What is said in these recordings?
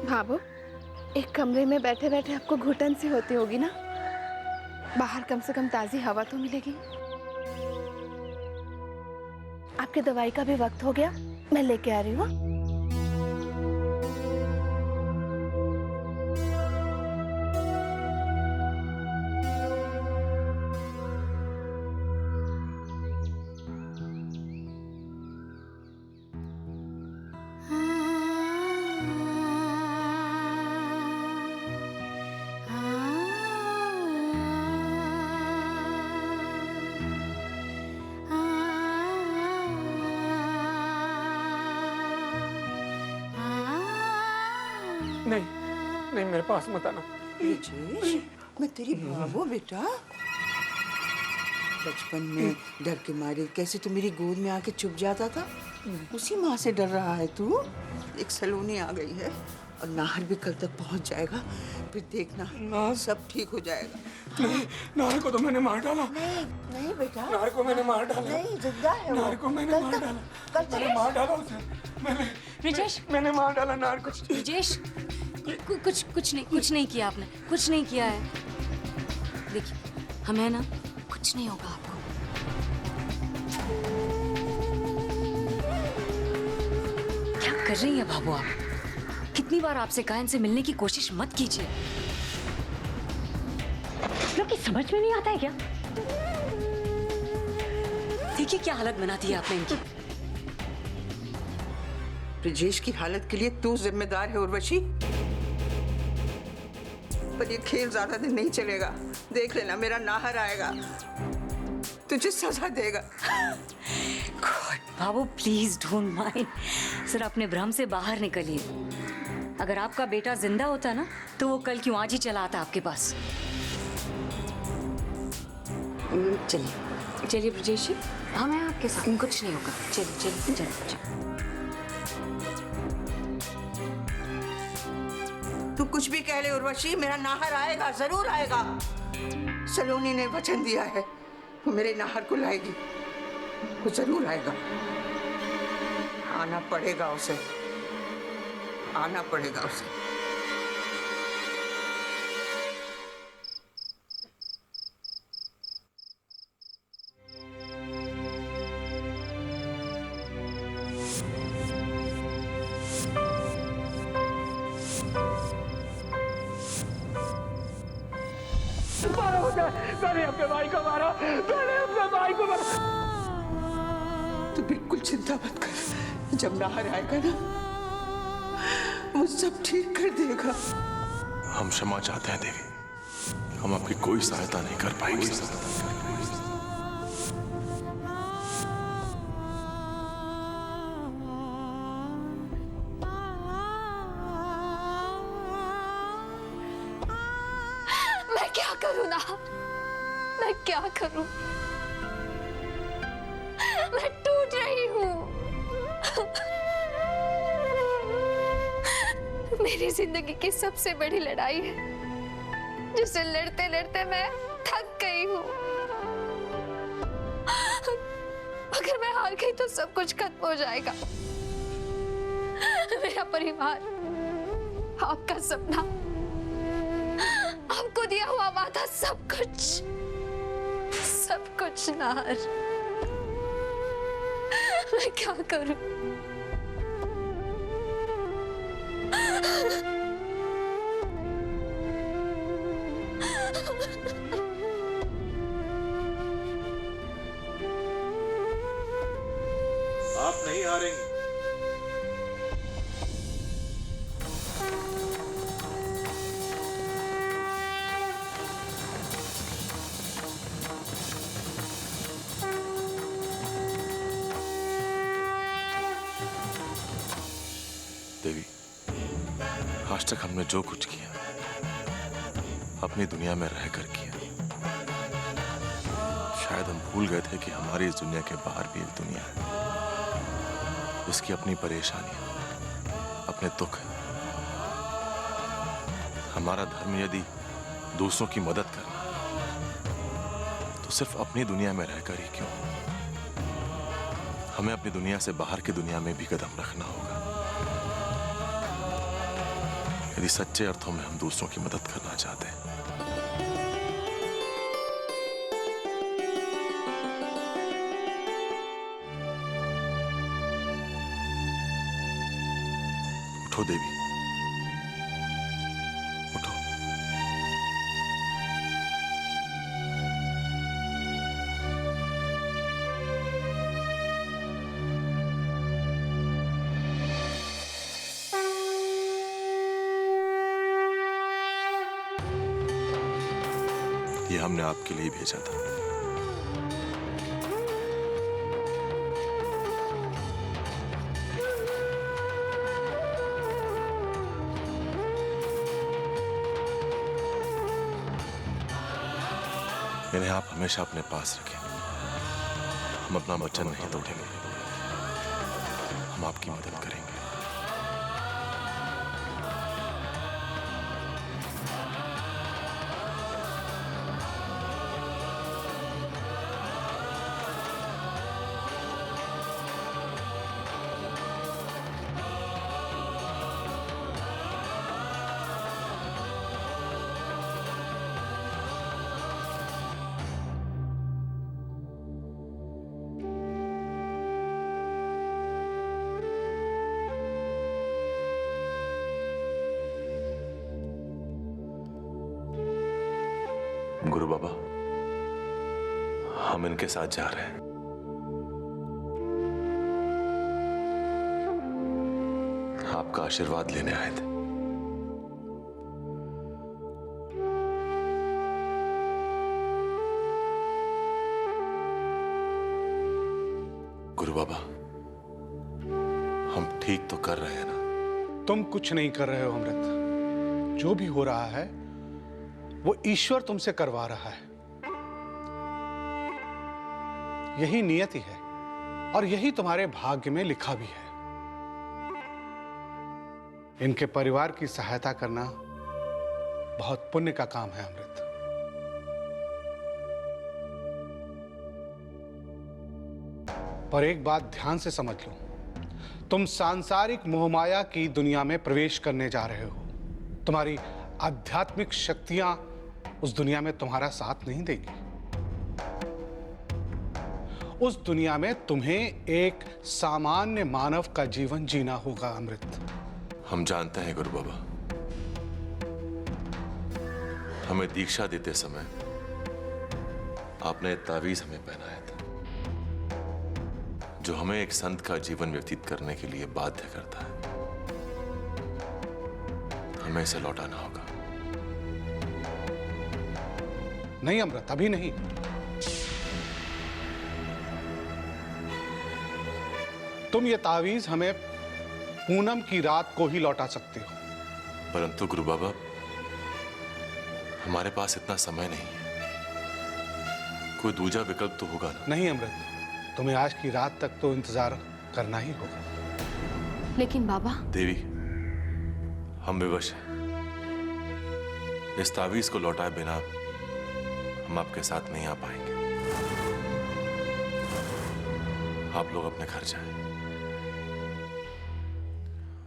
भाभो, एक कमरे में बैठे बैठे आपको घुटन सी होती होगी ना। बाहर कम से कम ताज़ी हवा तो मिलेगी। आपकी दवाई का भी वक्त हो गया, मैं लेके आ रही हूँ। नहीं नहीं, मेरे पास मत आना। ब्रिजेश, मैं तेरी बाबू बेटा। बचपन में डर के मारे कैसे तू मेरी गोद में आके छुप जाता था, उसी माँ से डर रहा है तू। एक सलोनी आ गई है और नाहर भी कल तक पहुंच जाएगा, फिर देखना नाहर? सब ठीक हो जाएगा। नहीं, नाहर को तो मैंने मार डाला। नहीं नहीं बेटा, नाहर को मैंने मार डाला। नहीं जिंदा है वो। नाहर को मैंने मार डाला। मैंने मार डाला उसे। ब्रिजेश, मैंने मार डाला नाहर को। ब्रिजेश, कुछ नहीं किया आपने, कुछ नहीं किया है। देखिए, हमें ना कुछ नहीं होगा आपको। क्या कर रही हैं बाबू आप? कितनी बार आपसे कहा इनसे मिलने की कोशिश मत कीजिए। लोग की समझ में नहीं आता है क्या? देखिए क्या हालत बना दी है आपने इनकी। ब्रिजेश की हालत के लिए तू जिम्मेदार है उर्वशी। पर ये खेल ज्यादा दिन नहीं चलेगा। देख लेना, मेरा नाहर आएगा, तुझे सजा देगा। God Babu, please don't mind. Sir, अपने भ्रम से बाहर निकलिए। अगर आपका बेटा जिंदा होता ना तो वो कल क्यों आज ही चला आता आपके पास। चलिए चलिए ब्रिजेश, हमें आपके साथ कुछ नहीं होगा। चलिए चलिए चलिए। तू कुछ भी कह ले उर्वशी, मेरा नाहर आएगा, जरूर आएगा। सलोनी ने वचन दिया है, वो मेरे नाहर को लाएगी, वो जरूर आएगा। आना पड़ेगा उसे, आना पड़ेगा उसे। मैंने अपने भाई को मारा, मैंने अपने भाई को मारा। तू बिल्कुल चिंता मत कर, जब नाहर आएगा ना वो सब ठीक कर देगा। हम क्षमा चाहते हैं देवी, हम आपकी कोई सहायता नहीं कर पाएंगे। मैं क्या करूं ना, मैं क्या करूं? मैं टूट रही हूं। मेरी जिंदगी की सबसे बड़ी लड़ाई है, जिसे लड़ते लड़ते मैं थक गई हूं। अगर मैं हार गई तो सब कुछ खत्म हो जाएगा। मेरा परिवार, आपका सपना, आपको दिया हुआ वादा, सब कुछ नाहर। मैं क्या करूं? आप नहीं हारेंगे। देवी, आज तक हमने जो कुछ किया अपनी दुनिया में रहकर किया। शायद हम भूल गए थे कि हमारी इस दुनिया के बाहर भी एक दुनिया है, उसकी अपनी परेशानियां, अपने दुख है। हमारा धर्म यदि दूसरों की मदद करना, तो सिर्फ अपनी दुनिया में रहकर ही क्यों, हमें अपनी दुनिया से बाहर की दुनिया में भी कदम रखना होगा। यदि सच्चे अर्थों में हम दूसरों की मदद करना चाहते हैं, उठो देवी, उठो। ये हमने आपके लिए भेजा था। इन्हें आप हमेशा अपने पास रखें। हम अपना वचन नहीं तोड़ेंगे, हम आपकी मदद करेंगे। गुरु बाबा, हम इनके साथ जा रहे हैं। आपका आशीर्वाद लेने आए थे। गुरु बाबा, हम ठीक तो कर रहे हैं ना? तुम कुछ नहीं कर रहे हो अमृत। जो भी हो रहा है वो ईश्वर तुमसे करवा रहा है। यही नियति है और यही तुम्हारे भाग्य में लिखा भी है। इनके परिवार की सहायता करना बहुत पुण्य का काम है अमृत। पर एक बात ध्यान से समझ लो, तुम सांसारिक मोहमाया की दुनिया में प्रवेश करने जा रहे हो। तुम्हारी आध्यात्मिक शक्तियां उस दुनिया में तुम्हारा साथ नहीं देगी। उस दुनिया में तुम्हें एक सामान्य मानव का जीवन जीना होगा अमृत। हम जानते हैं गुरु बाबा, हमें दीक्षा देते समय आपने तावीज हमें पहनाया था, जो हमें एक संत का जीवन व्यतीत करने के लिए बाध्य करता है। हमें इसे लौटाना होगा। नहीं अमृत, अभी नहीं। तुम ये तावीज हमें पूनम की रात को ही लौटा सकते हो। परंतु गुरु बाबा, हमारे पास इतना समय नहीं है। कोई दूजा विकल्प तो होगा ना? नहीं अमृत, तुम्हें आज की रात तक तो इंतजार करना ही होगा। लेकिन बाबा। देवी, हम विवश हैं। इस तावीज को लौटाए बिना हम आपके साथ नहीं आ पाएंगे। आप लोग अपने घर जाएं।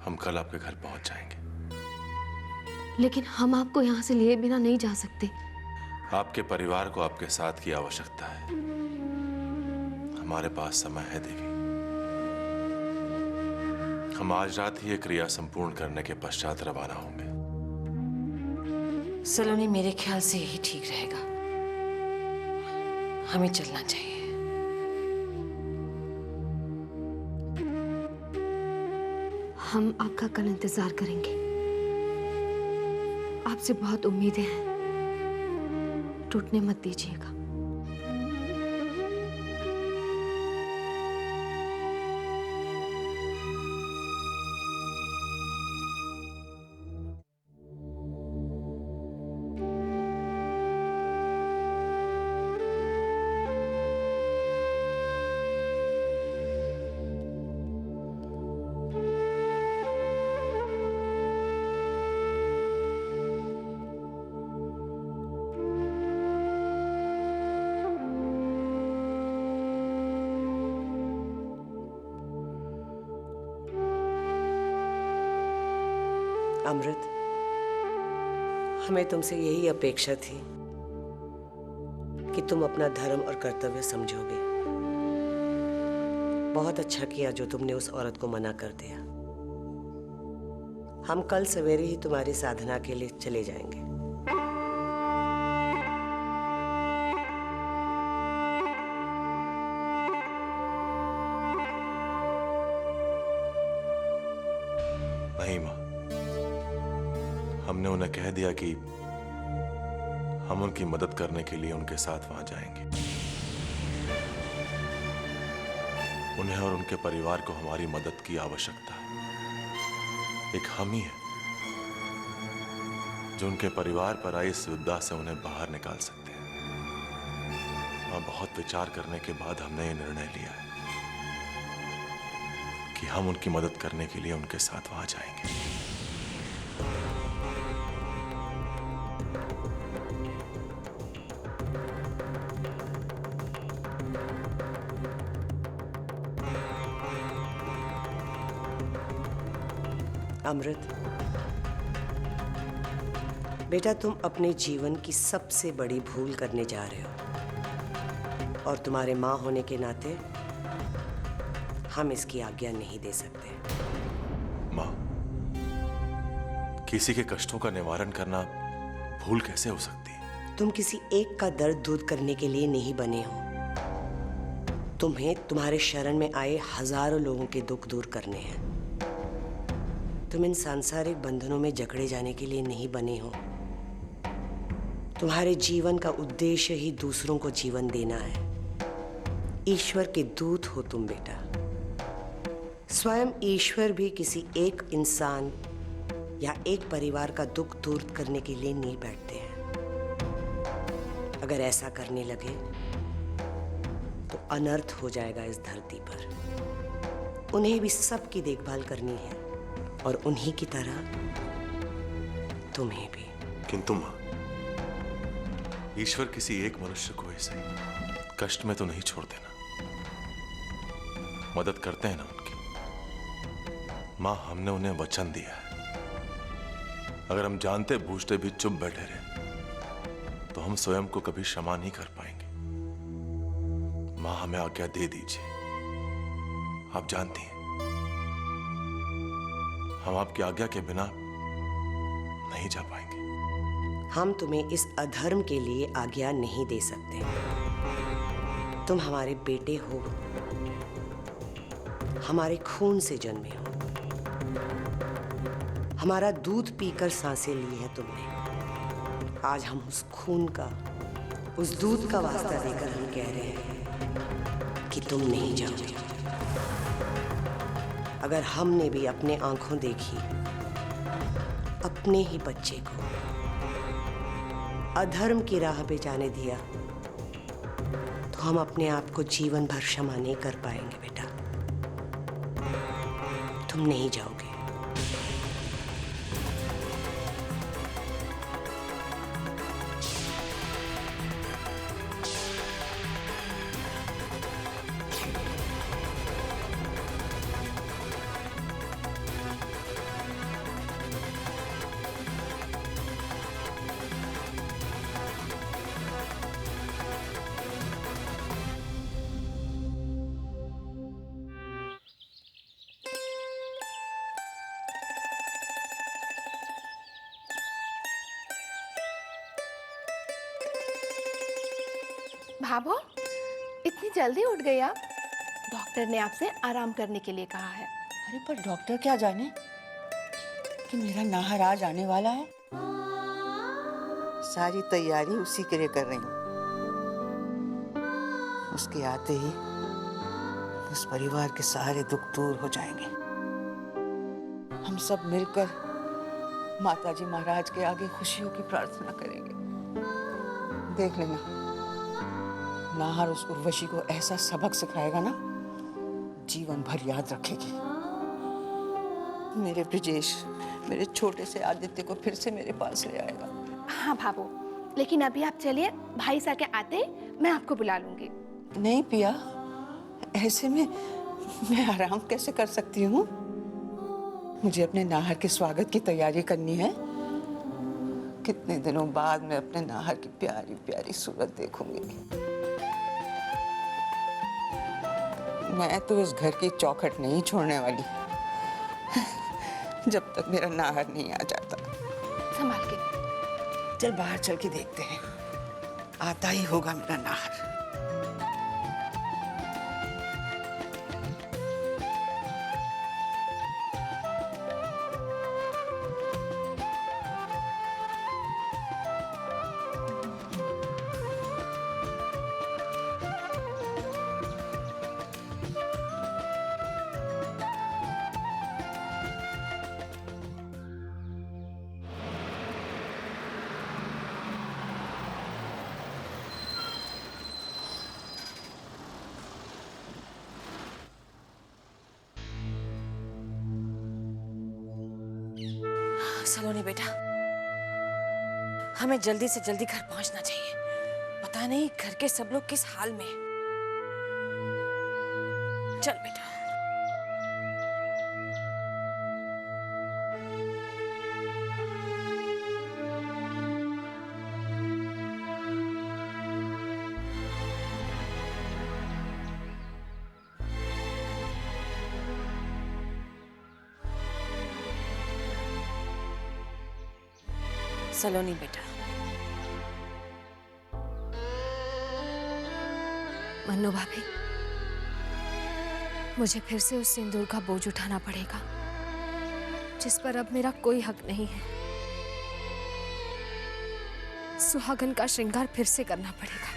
हम कल आपके घर पहुंच जाएंगे। लेकिन हम आपको यहाँ से लिए बिना नहीं जा सकते। आपके परिवार को आपके साथ की आवश्यकता है। हमारे पास समय है देवी। हम आज रात ही ये क्रिया संपूर्ण करने के पश्चात रवाना होंगे। सलोनी, मेरे ख्याल से यही ठीक रहेगा। हमें चलना चाहिए। हम आपका कल इंतजार करेंगे। आपसे बहुत उम्मीदें हैं, टूटने मत दीजिएगा। अमृत, हमें तुमसे यही अपेक्षा थी कि तुम अपना धर्म और कर्तव्य समझोगे। बहुत अच्छा किया जो तुमने उस औरत को मना कर दिया। हम कल सवेरे ही तुम्हारी साधना के लिए चले जाएंगे। नहीं माँ, हमने उन्हें कह दिया कि हम उनकी मदद करने के लिए उनके साथ वहां जाएंगे। उन्हें और उनके परिवार को हमारी मदद की आवश्यकता है। एक हम ही है जो उनके परिवार पर आई इस विपदा से उन्हें बाहर निकाल सकते हैं। और बहुत विचार करने के बाद हमने ये निर्णय लिया है कि हम उनकी मदद करने के लिए उनके साथ वहां जाएंगे। अमृत, बेटा तुम अपने जीवन की सबसे बड़ी भूल करने जा रहे हो और तुम्हारे माँ होने के नाते हम इसकी आज्ञा नहीं दे सकते। माँ, किसी के कष्टों का निवारण करना भूल कैसे हो सकती है? तुम किसी एक का दर्द दूर करने के लिए नहीं बने हो। तुम्हें तुम्हारे शरण में आए हजारों लोगों के दुख दूर करने हैं। तुम इन सांसारिक बंधनों में जकड़े जाने के लिए नहीं बने हो। तुम्हारे जीवन का उद्देश्य ही दूसरों को जीवन देना है। ईश्वर के दूत हो तुम बेटा। स्वयं ईश्वर भी किसी एक इंसान या एक परिवार का दुख दूर करने के लिए नहीं बैठते हैं। अगर ऐसा करने लगे तो अनर्थ हो जाएगा इस धरती पर। उन्हें भी सबकी देखभाल करनी है और उन्हीं की तरह तुम्हें भी। किंतु मां, ईश्वर किसी एक मनुष्य को ऐसे कष्ट में तो नहीं छोड़ देना। मदद करते हैं ना उनकी। मां, हमने उन्हें वचन दिया है। अगर हम जानते बूझते भी चुप बैठे रहे तो हम स्वयं को कभी क्षमा नहीं कर पाएंगे। मां, हमें आज्ञा दे दीजिए। आप जानती हैं हम आपकी आज्ञा के बिना नहीं जा पाएंगे। हम तुम्हें इस अधर्म के लिए आज्ञा नहीं दे सकते। तुम हमारे बेटे हो, हमारे खून से जन्मे हो। हमारा दूध पीकर सांसें ली हैं तुमने। आज हम उस खून का, उस दूध का वास्ता देकर हम कह रहे हैं कि तुम नहीं जाओगे। अगर हमने भी अपने आंखों देखी अपने ही बच्चे को अधर्म की राह पे जाने दिया तो हम अपने आप को जीवन भर क्षमा नहीं कर पाएंगे बेटा। तुम नहीं जाओगे। भाभो, इतनी जल्दी उठ गई आप? डॉक्टर ने आपसे आराम करने के लिए कहा है। अरे पर डॉक्टर क्या जाने कि मेरा नाहर आज आने वाला है। सारी तैयारी उसी के लिए कर रही हूँ। उसके आते ही उस परिवार के सारे दुख दूर हो जाएंगे। हम सब मिलकर माताजी महाराज के आगे खुशियों की प्रार्थना करेंगे। देख लेना, नाहर उस उर्वशी को ऐसा सबक सिखाएगा ना, जीवन भर याद रखेगी। मेरे ब्रिजेश, मेरे छोटे से आदित्य को फिर से मेरे पास ले आएगा। हाँ भाभो, लेकिन अभी आप चलिए, भाई सा के आते मैं आपको बुला लूंगी। नहीं पिया, ऐसे में मैं आराम कैसे कर सकती हूँ? मुझे अपने नाहर के स्वागत की तैयारी करनी है। कितने दिनों बाद मैं अपने नाहर की प्यारी प्यारी सूरत देखूंगी। मैं तो इस घर की चौखट नहीं छोड़ने वाली जब तक मेरा नाहर नहीं आ जाता। संभाल के। चल बाहर चल के देखते हैं, आता ही होगा मेरा नाहर। सलोनी बेटा, हमें जल्दी से जल्दी घर पहुंचना चाहिए। पता नहीं घर के सब लोग किस हाल में हैं। चल बेटा। सलोनी बेटा, मन्नू भाभी, मुझे फिर से उस सिंदूर का बोझ उठाना पड़ेगा जिस पर अब मेरा कोई हक नहीं है। सुहागन का श्रृंगार फिर से करना पड़ेगा।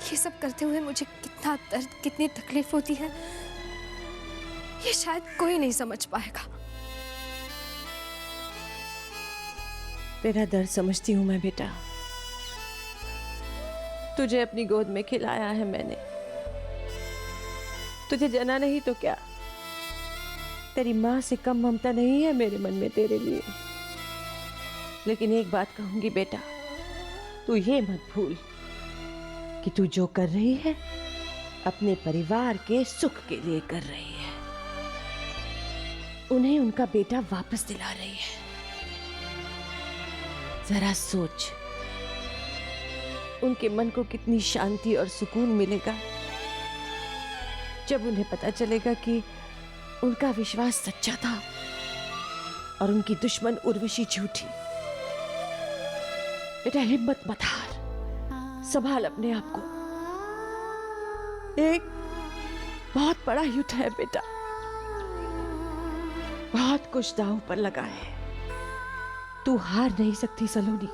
ये सब करते हुए मुझे कितना दर्द, कितनी तकलीफ होती है, ये शायद कोई नहीं समझ पाएगा। तेरा दर्द समझती हूँ मैं बेटा। तुझे अपनी गोद में खिलाया है मैंने, तुझे जना नहीं तो क्या। तेरी माँ से कम ममता नहीं है मेरे मन में तेरे लिए। लेकिन एक बात कहूंगी बेटा, तू ये मत भूल कि तू जो कर रही है अपने परिवार के सुख के लिए कर रही है। उन्हें उनका बेटा वापस दिला रही है। जरा सोच, उनके मन को कितनी शांति और सुकून मिलेगा जब उन्हें पता चलेगा कि उनका विश्वास सच्चा था और उनकी दुश्मन उर्वशी झूठी। बेटा हिम्मत मत हार, संभाल अपने आप को। एक बहुत बड़ा युद्ध है बेटा, बहुत कुछ दांव पर लगा है। तू हार नहीं सकती सलोनी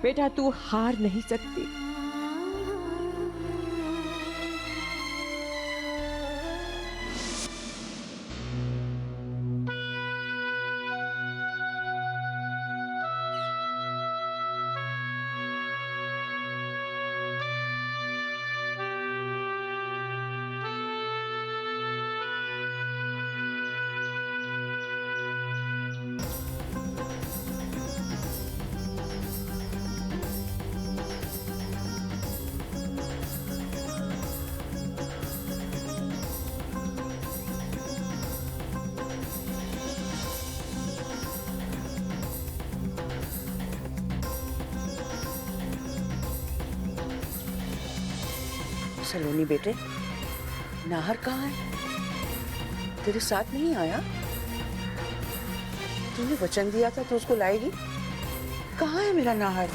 बेटा, तू हार नहीं सकती। सलोनी बेटे, नाहर कहाँ है? तेरे साथ नहीं आया? तूने वचन दिया था तो उसको लाएगी। कहाँ है मेरा नाहर?